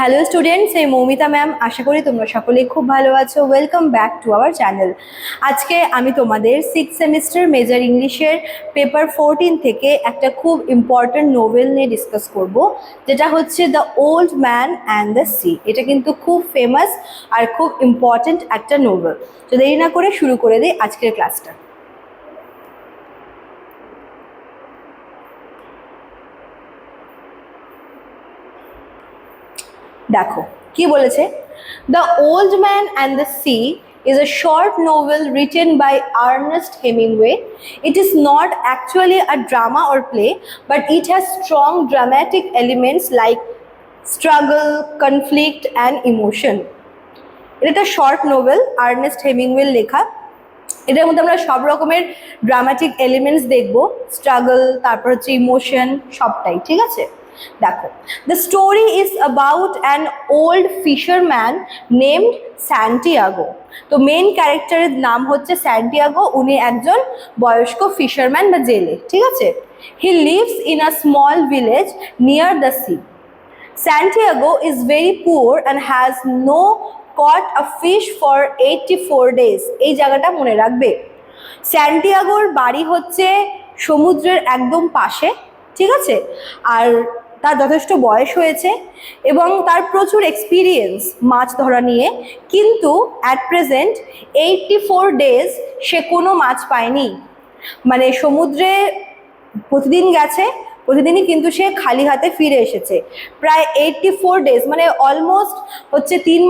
Hello students, এই Moumita ma'am. আশা করি তোমরা সকলেই খুব ভালো আছো। Welcome back to our channel. আজকে আমি তোমাদের 6th সেমিস্টার মেজর ইংলিশের পেপার 14 থেকে একটা খুব ইম্পর্ট্যান্ট নোভেল নিয়ে ডিসকাস করব, যেটা হচ্ছে the old man and the sea. এটা কিন্তু খুব ফেমাস আর খুব ইম্পর্ট্যান্ট একটা নোভেল। তো দেরি না করে শুরু করে দিই আজকের ক্লাসটা। দেখো কি বলেছে। The old man and the sea is a short novel written by Ernest Hemingway. It is not actually a drama or play, but it has strong dramatic elements like struggle, conflict and emotion. এটা একটা short novel, Ernst হেমিংওয়ের লেখা। এটার মধ্যে আমরা সব রকমের dramatic elements দেখবো, struggle, তারপর হচ্ছে ইমোশন, সবটাই। ঠিক আছে, দেখো। The story is about an old fisherman named Santiago. তো মেন ক্যারেক্টারের নাম হচ্ছে স্যান্টিয়াগো। উনি একজন বয়স্ক ফিশারম্যান বা জেলে। ঠিক আছে, he lives in a small village near the sea. Santiago is very poor and has no caught a fish for 84 days. এই জায়গাটা মনে রাখবে। স্যান্টিয়াগোর বাড়ি হচ্ছে সমুদ্রের একদম পাশে। ঠিক আছে, আর তার যথেষ্ট বয়স হয়েছে এবং তার প্রচুর এক্সপিরিয়েন্স মাছ ধরা নিয়ে, কিন্তু অ্যাট প্রেজেন্ট 84 ডেজ সে কোনো মাছ পায়নি। মানে সমুদ্রে প্রতিদিন গেছে, প্রতিদিনই কিন্তু সে খালি হাতে ফিরে এসেছে। প্রায় 84 ডেজ, মানে অলমোস্ট হচ্ছে 3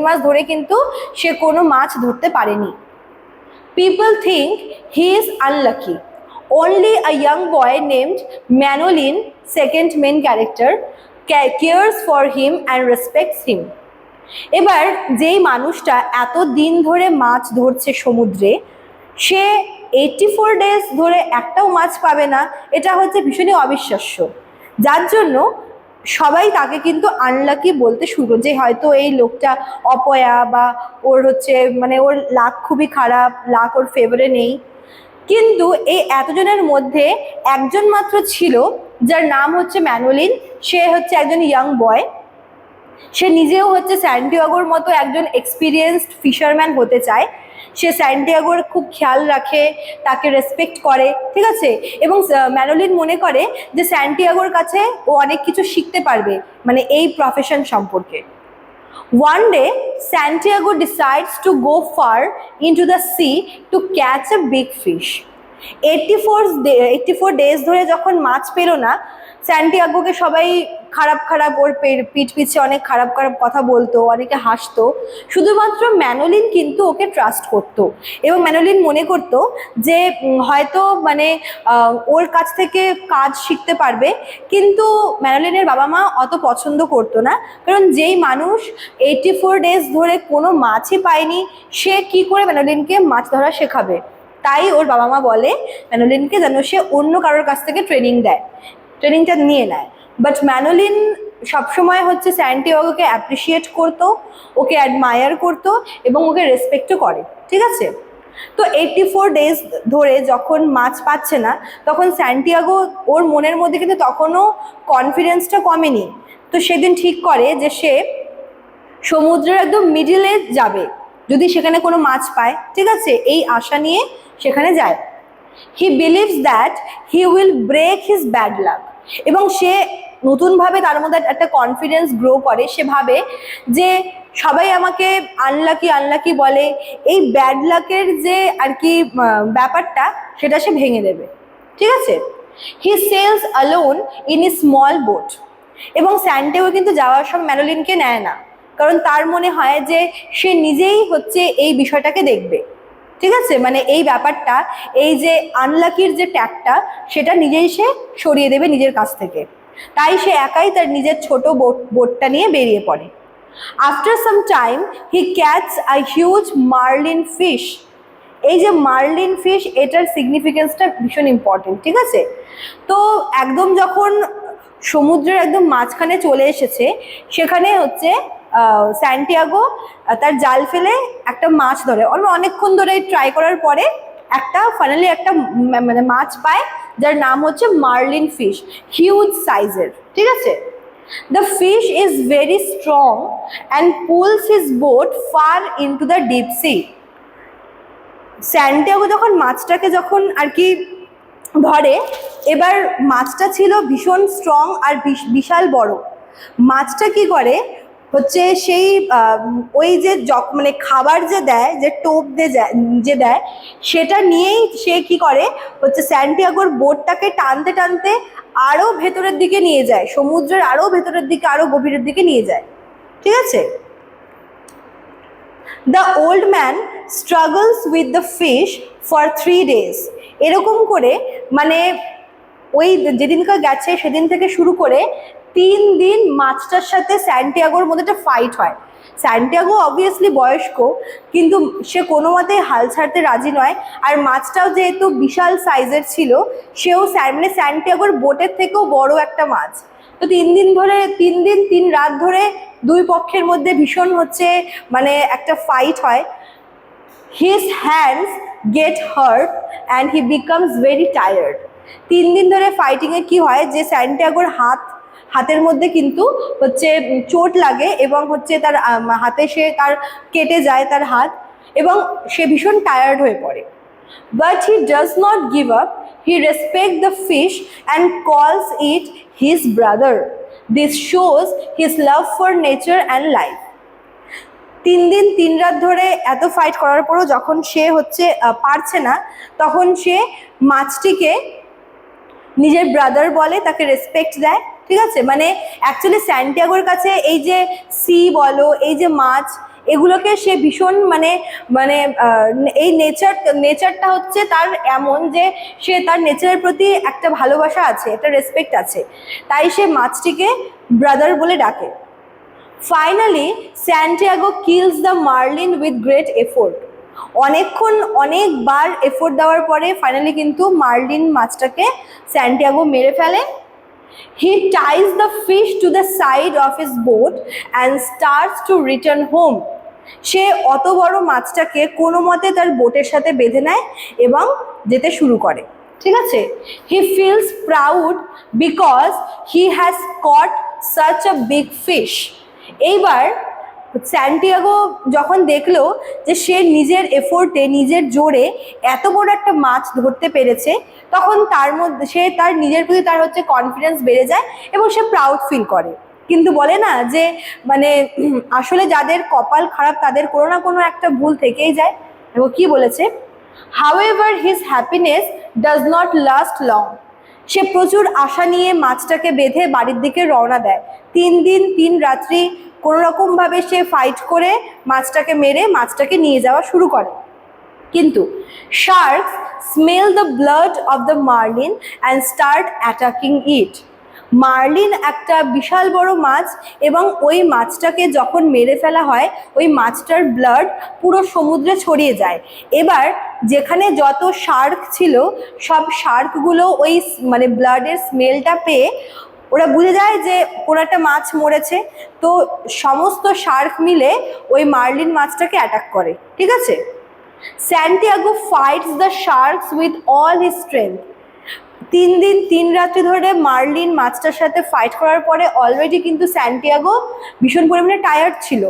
মাস ধরে কিন্তু সে কোনো মাছ ধরতে পারেনি। People think he is unlucky. Only a young boy named Manolin, second main character, cares for him and respects him. এবার যেই মানুষটা এত দিন ধরে মাছ ধরছে সমুদ্রে, সে 84 ডেজ ধরে একটাও মাছ পাবে না, এটা হচ্ছে ভীষণই অবিশ্বাস্য। যার জন্য সবাই তাকে কিন্তু আনলাকি বলতে শুরু করে, যে হয়তো এই লোকটা অপয়া বা ওর হচ্ছে মানে ওর লাক খুবই খারাপ, লাক ওর ফেভারে নেই। কিন্তু এই এতজনের মধ্যে একজন মাত্র ছিল যার নাম হচ্ছে ম্যানোলিন। সে হচ্ছে একজন ইয়াং বয়। সে নিজেও হচ্ছে স্যান্টিয়াগোর মতো একজন এক্সপিরিয়েন্সড ফিশারম্যান হতে চায়। সে স্যান্টিয়াগোর খুব খেয়াল রাখে, তাকে রেসপেক্ট করে। ঠিক আছে, এবং ম্যানোলিন মনে করে যে স্যান্টিয়াগোর কাছে ও অনেক কিছু শিখতে পারবে, মানে এই প্রফেশন সম্পর্কে। One day, Santiago decides to go far into the sea to catch a big fish. 84 days ধরে যখন মাছ পেল না, স্যান্টিয়াগোকে সবাই খারাপ খারাপ ওর পিঠ পিছে অনেক খারাপ খারাপ কথা বলতো, অনেকে হাসতো। শুধুমাত্র ম্যানোলিন কিন্তু ওকে ট্রাস্ট করতো এবং ম্যানোলিন মনে করতো যে হয়তো মানে ওর কাছ থেকে কাজ শিখতে পারবে। কিন্তু ম্যানোলিনের বাবা মা অত পছন্দ করতো না, কারণ যেই মানুষ 84 ডেজ ধরে কোনো মাছই পায়নি, সে কি করে ম্যানোলিনকে মাছ ধরা শেখাবে। তাই ওর বাবা মা বলে ম্যানোলিনকে যেন সে অন্য কারোর কাছ থেকে ট্রেনিংটা নিয়ে নেয়। বাট ম্যানোলিন সবসময় হচ্ছে স্যান্টিয়াগোকে অ্যাপ্রিসিয়েট করতো, ওকে অ্যাডমায়ার করতো এবং ওকে রেসপেক্টও করে। ঠিক আছে, তো 84 ডেজ ধরে যখন মাছ পাচ্ছে না, তখন স্যান্টিয়াগো ওর মনের মধ্যে কিন্তু তখনও কনফিডেন্সটা কমেনি। তো সেদিন ঠিক করে যে সে সমুদ্রের একদম মিডিলে যাবে, যদি সেখানে কোনো মাছ পায়। ঠিক আছে, এই আশা নিয়ে সেখানে যায়। He believes that he will break his bad luck. এবং সে নতুনভাবে তার মধ্যে একটা কনফিডেন্স গ্রো করে। সে ভাবে যে সবাই আমাকে আনলাকি আনলাকি বলে, এই ব্যাড লাকের যে আর কি ব্যাপারটা, সেটা সে ভেঙে দেবে। ঠিক আছে, he sells alone in a small boat. এবং স্যান্টিয়াগো কিন্তু যাওয়ার সময় ম্যানোলিনকে নেয় না, কারণ তার মনে হয় যে সে নিজেই হচ্ছে এই বিষয়টাকে দেখবে। ঠিক আছে, মানে এই ব্যাপারটা, এই যে আনলাকির যে ট্যাগটা, সেটা নিজেই সে সরিয়ে দেবে নিজের কাছ থেকে। তাই সে একাই তার নিজের ছোট বোটটা নিয়ে বেরিয়ে পড়ে। After some time he catch a huge marlin fish. এই যে মার্লিন ফিশ, এটার সিগনিফিকেন্সটা ভীষণ ইম্পর্টেন্ট। ঠিক আছে, তো একদম যখন সমুদ্রের একদম মাঝখানে চলে এসেছে, সেখানে হচ্ছে স্যান্টিয়াগো তার জাল ফেলে একটা মাছ ধরে। অনেকক্ষণ ধরে ট্রাই করার পরে ফাইনালি একটা মানে মাছ পায়, যার নাম হচ্ছে মার্লিন ফিশ, হিউজ সাইজের। ঠিক আছে, The fish is very strong and pulls his boat far into the deep sea. Santiago যখন মাছটাকে যখন আর কি ধরে, এবার মাছটা ছিল ভীষণ স্ট্রং আর বিশাল বড়। মাছটা কি করে হচ্ছে সেই ওই যে মানে খাবার যে দেয়, যে টোপ যে দেয়, সেটা নিয়েই সে কি করে হচ্ছে স্যান্টিয়াগোর বোটটাকে টানতে টানতে আরও ভেতরের দিকে নিয়ে যায়, সমুদ্রের আরও ভেতরের দিকে, আরও গভীরের দিকে নিয়ে যায়। ঠিক আছে? The old man struggles with the fish for 3 days। এরকম করে মানে ওই যেদিনকার গেছে সেদিন থেকে শুরু করে 3 দিন মাছটার সাথে স্যান্টিয়াগোর মধ্যে একটা ফাইট হয়। স্যান্টিয়াগো অবভিয়াসলি বয়স্ক, কিন্তু সে কোনো মতেই হাল ছাড়তে রাজি নয়। আর মাছটাও যেহেতু বিশাল সাইজের ছিল, সেও মানে স্যান্টিয়াগোর বোটের থেকেও বড় একটা মাছ। তো 3 দিন ধরে 3 দিন 3 রাত ধরে দুই পক্ষের মধ্যে ভীষণ হচ্ছে মানে একটা ফাইট হয়। His hands gate heart and he becomes very tired. 3 দিন ধরে ফাইটিংয়ে কি হয় যে স্যান্টিয়াগোর হাতের মধ্যে কিন্তু হচ্ছে চোট লাগে এবং হচ্ছে তার হাতে সে তার কেটে যায় তার হাত, এবং সে ভীষণ টায়ার্ড হয়ে পড়ে। But he does not give up. He respects the fish and calls it his brother. This shows his love for nature and life. 3 দিন 3 রাত ধরে এত ফাইট করার পরও যখন সে হচ্ছে পারছে না, তখন সে মাছটিকে নিজের ব্রাদার বলে, তাকে রেসপেক্ট দেয়। ঠিক আছে? মানে অ্যাকচুয়ালি স্যান্টিয়াগোর কাছে এই যে সি বলো, এই যে মাছ, এগুলোকে সে ভীষণ মানে মানে এই নেচারটা হচ্ছে তার এমন যে সে তার নেচারের প্রতি একটা ভালোবাসা আছে, একটা রেসপেক্ট আছে, তাই সে মাছটিকে ব্রাদার বলে ডাকে। Finally Santiago kills the marlin with great effort. অনেকবার এফোর্ট দেওয়ার পরে ফাইনালি কিন্তু মার্লিন মাছটাকে স্যান্টিয়াগো মেরে ফেলে। He ties the fish to the side of his boat and starts to return home. সে অত বড় মাছটাকে কোনো মতে তার বোটের সাথে বেঁধে নেয় এবং যেতে শুরু করে। ঠিক আছে? He feels proud because he has caught such a big fish. এইবার স্যান্টিয়াগো যখন দেখলো যে সে নিজের এফোর্টে, নিজের জোরে এত বড় একটা মাছ ধরতে পেরেছে, তখন তার মধ্যে সে তার নিজের প্রতি তার হচ্ছে কনফিডেন্স বেড়ে যায় এবং সে প্রাউড ফিল করে। কিন্তু বলে না যে মানে আসলে যাদের কপাল খারাপ তাদের কোনো না কোনো একটা ভুল থেকেই যায়। এবং কি বলেছে, however his happiness does not last long. সে প্রচুর আশা নিয়ে মাছটাকে বেঁধে বাড়ির দিকে রওনা দেয়। 3 দিন 3 রাত্রি কোনো রকমভাবে সে ফাইট করে মাছটাকে মেরে মাছটাকে নিয়ে যাওয়া শুরু করে। কিন্তু sharks smell the blood of the marlin and start attacking it. Marlin একটা বিশাল বড় মাছ, এবং ওই মাছটাকে যখন মেরে ফেলা হয় ওই মাছটার ব্লাড পুরো সমুদ্রে ছড়িয়ে যায়। এবার যেখানে যত শার্ক ছিল সব শার্কগুলো ওই মানে ব্লাডের স্মেলটা পেয়ে ওরা বুঝে যায় যে কোনো একটা মাছ মরেছে। তো সমস্ত শার্ক মিলে ওই মার্লিন মাছটাকে অ্যাটাক করে। ঠিক আছে? Santiago fights the sharks with all his strength. 3 দিন 3 রাত্রি ধরে মার্লিন মাছটার সাথে ফাইট করার পরে অলরেডি কিন্তু স্যান্টিয়াগো ভীষণ পরিমাণে টায়ার্ড ছিল।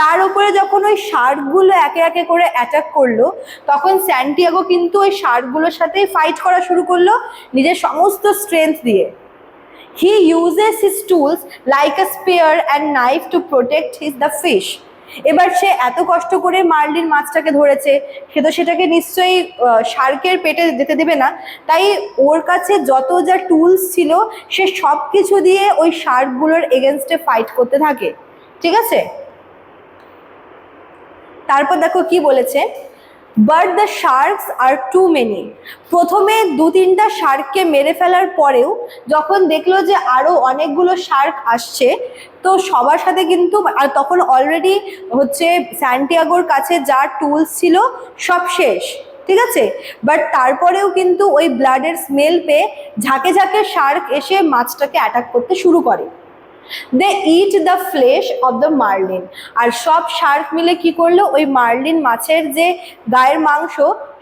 তার উপরে যখন ওই শার্কগুলো একে একে করে অ্যাটাক করলো, তখন স্যান্টিয়াগো কিন্তু ওই শার্কগুলোর সাথেই ফাইট করা শুরু করলো নিজের সমস্ত স্ট্রেংথ দিয়ে। He uses his tools like a spear and knife to protect the fish. এবার সে এত কষ্ট করে মার্লিন মাছটাকে ধরেছে, সে তো সেটাকে নিশ্চয়ই শার্কের পেটে যেতে দেবে না, তাই ওর কাছে যত যা টুলস ছিল সে সব কিছু দিয়ে ওই শার্কগুলোর এগেনস্টে ফাইট করতে থাকে। ঠিক আছে? তারপর দেখো কি বলেছে, but the sharks are too many. প্রথমে 2-3টা শার্ককে মেরে ফেলার পরেও যখন দেখলো যে আরও অনেকগুলো শার্ক আসছে, তো সবার সাথে কিন্তু আর তখন অলরেডি হচ্ছে স্যান্টিয়াগোর কাছে যা টুলস ছিল সব শেষ। ঠিক আছে? বাট তারপরেও কিন্তু ওই ব্লাডের স্মেল পেয়ে ঝাঁকে ঝাঁকে শার্ক এসে মাছটাকে অ্যাটাক করতে শুরু করে। They eat the flesh of the marlin. আর সব শার্ক মিলে কি করলো, ওই মার্লিন মাছের যে গায়ের মাংস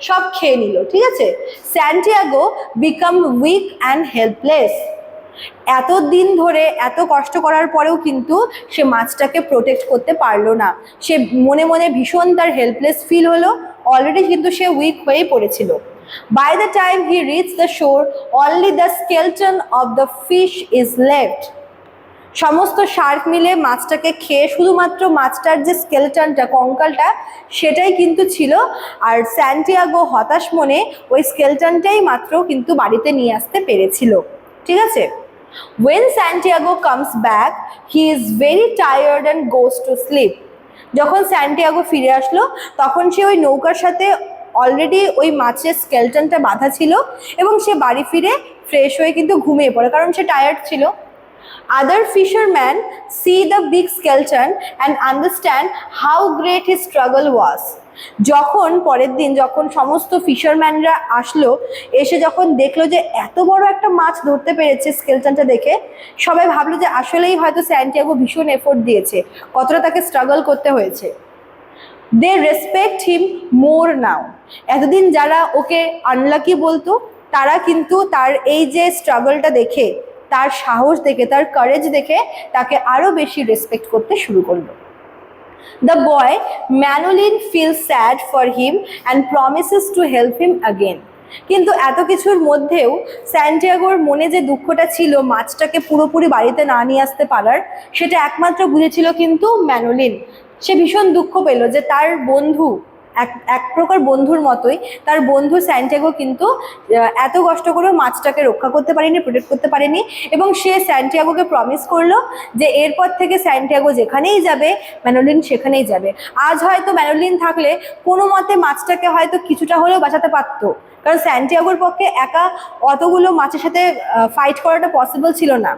সব খেয়ে নিল। ঠিক আছে? Santiago became weak and helpless. এত দিন ধরে এত কষ্ট করার পরেও কিন্তু সে মাছটাকে প্রোটেক্ট করতে পারলো না। সে মনে মনে ভীষণ তার হেল্পলেস ফিল হলো, অলরেডি কিন্তু সে উইক হয়েই পড়েছিল। By the time he reach the shore only the skeleton of the fish is left. সমস্ত শার্ক মিলে মাছটাকে খেয়ে শুধুমাত্র মাছটার যে স্কেলটনটা, কঙ্কালটা, সেটাই কিন্তু ছিল। আর স্যান্টিয়াগো হতাশ মনে ওই স্কেলটনটাই মাত্র কিন্তু বাড়িতে নিয়ে আসতে পেরেছিল। ঠিক আছে? When Santiago comes back, he is very tired and goes to sleep. যখন স্যান্টিয়াগো ফিরে আসলো তখন সে ওই নৌকার সাথে অলরেডি ওই মাছের স্কেলটনটা বাঁধা ছিল এবং সে বাড়ি ফিরে ফ্রেশ হয়ে কিন্তু ঘুমিয়ে পড়ে, কারণ সে টায়ার্ড ছিল। Other fishermen see the big skeleton and understand how great his struggle was. যখন পরের দিন যখন সমস্ত ফিশারম্যানরা আসলো, এসে যখন দেখলো যে এত বড় একটা মাছ ধরতে পেরেছে স্কেলটনটা দেখে, সবাই ভাবলো যে আসলেই হয়তো স্যান্টিয়াগো ভীষণ এফোর্ট দিয়েছে, কতটা তাকে স্ট্রাগল করতে হয়েছে। দে রেসপেক্ট হিম মোর নাও। এতদিন যারা ওকে আনলাকি বলতো, তারা কিন্তু তার এই যে স্ট্রাগলটা দেখে, তার সাহস দেখে, তার কারেজ দেখে তাকে আরো বেশি রেসপেক্ট করতে শুরু করলো। The boy Manolin feels sad for him and promises to help him again. কিন্তু এত কিছুর মধ্যেও স্যান্টিয়াগোর মনে যে দুঃখটা ছিল মাছটাকে পুরোপুরি বাড়িতে না নিয়ে আসতে পারার, সেটা একমাত্র বুঝেছিল কিন্তু ম্যানোলিন। সে ভীষণ দুঃখ পেল যে তার বন্ধু, এক প্রকার বন্ধুর মতোই তার বন্ধু স্যান্টিয়াগো কিন্তু এত কষ্ট করেও মাছটাকে রক্ষা করতে পারেনি, প্রোটেক্ট করতে পারেনি। এবং সে স্যান্টিয়াগোকে প্রমিস করলো যে এরপর থেকে স্যান্টিয়াগো যেখানেই যাবে ম্যানোলিন সেখানেই যাবে। আজ হয়তো ম্যানোলিন থাকলে কোনো মতে মাছটাকে হয়তো কিছুটা হলেও বাঁচাতে পারতো, কারণ স্যান্টিয়াগোর পক্ষে একা অতগুলো মাছের সাথে ফাইট করাটা পসিবল ছিল না।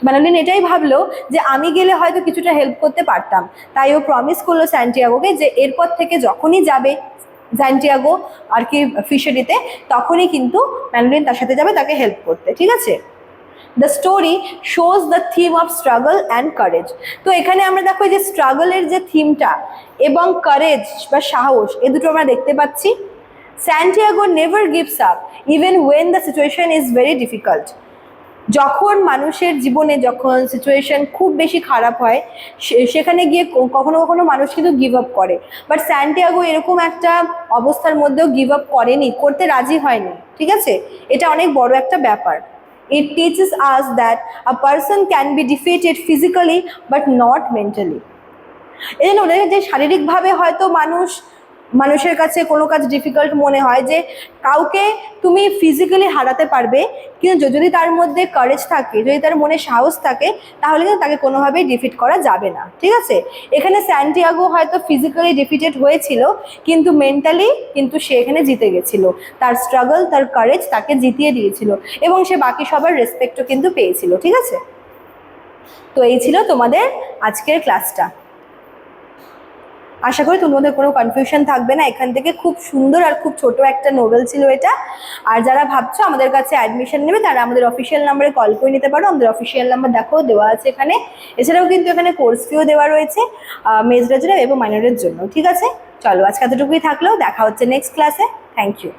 ম্যানোলিন এটাই ভাবলো যে আমি গেলে হয়তো কিছুটা হেল্প করতে পারতাম, তাই ও প্রমিস করলো স্যান্টিয়াগোকে যে এরপর থেকে যখনই যাবে স্যান্টিয়াগো আর কি ফিশারিতে, তখনই কিন্তু ম্যানোলিন তার সাথে যাবে তাকে হেল্প করতে। ঠিক আছে? The story shows the theme of struggle and courage. তো এখানে আমরা দেখো যে স্ট্রাগলের যে থিমটা এবং কারেজ বা সাহস, এ দুটো আমরা দেখতে পাচ্ছি। Santiago never gives up even when the situation is very difficult. যখন মানুষের জীবনে যখন সিচুয়েশন খুব বেশি খারাপ হয়, সেখানে গিয়ে কখনো কখনো মানুষ কিন্তু গিভ আপ করে, বাট স্যান্টিয়াগো এরকম একটা অবস্থার মধ্যেও গিভ আপ করেনি, করতে রাজি হয়নি। ঠিক আছে? এটা অনেক বড় একটা ব্যাপার। It teaches us that a person can be defeated physically but not mentally. এই জন্য যে শারীরিকভাবে হয়তো মানুষের কাছে কোনো কাজ ডিফিকাল্ট মনে হয়, যে কাউকে তুমি ফিজিক্যালি হারাতে পারবে, কিন্তু যদি তার মধ্যে কারেজ থাকে, যদি তার মনে সাহস থাকে, তাহলে কিন্তু তাকে কোনোভাবেই ডিফিট করা যাবে না। ঠিক আছে? এখানে স্যান্টিয়াগো হয়তো ফিজিক্যালি ডিফিটেড হয়েছিল, কিন্তু মেন্টালি কিন্তু সে এখানে জিতে গেছিল। তার স্ট্রাগল, তার কারেজ তাকে জিতিয়ে দিয়েছিল এবং সে বাকি সবার রেসপেক্টও কিন্তু পেয়েছিল। ঠিক আছে? তো এই ছিল তোমাদের আজকের ক্লাসটা। আশা করি তোমাদের কোনো কনফিউশন থাকবে না। এখান থেকে খুব সুন্দর আর খুব ছোট একটা নোভেল ছিল এটা। আর যারা ভাবছো আমাদের কাছে অ্যাডমিশন নেবে, তারা আমাদের অফিসিয়াল নাম্বারে কল করে নিতে পারো। আমাদের অফিসিয়াল নাম্বার দেখো দেওয়া আছে এখানে। এছাড়াও কিন্তু এখানে কোর্স ফিও দেওয়া রয়েছে মেজরের এবং মাইনরের জন্য। ঠিক আছে? চলো আজকে এতটুকুই থাকলেও, দেখা হচ্ছে নেক্সট ক্লাসে। Thank you.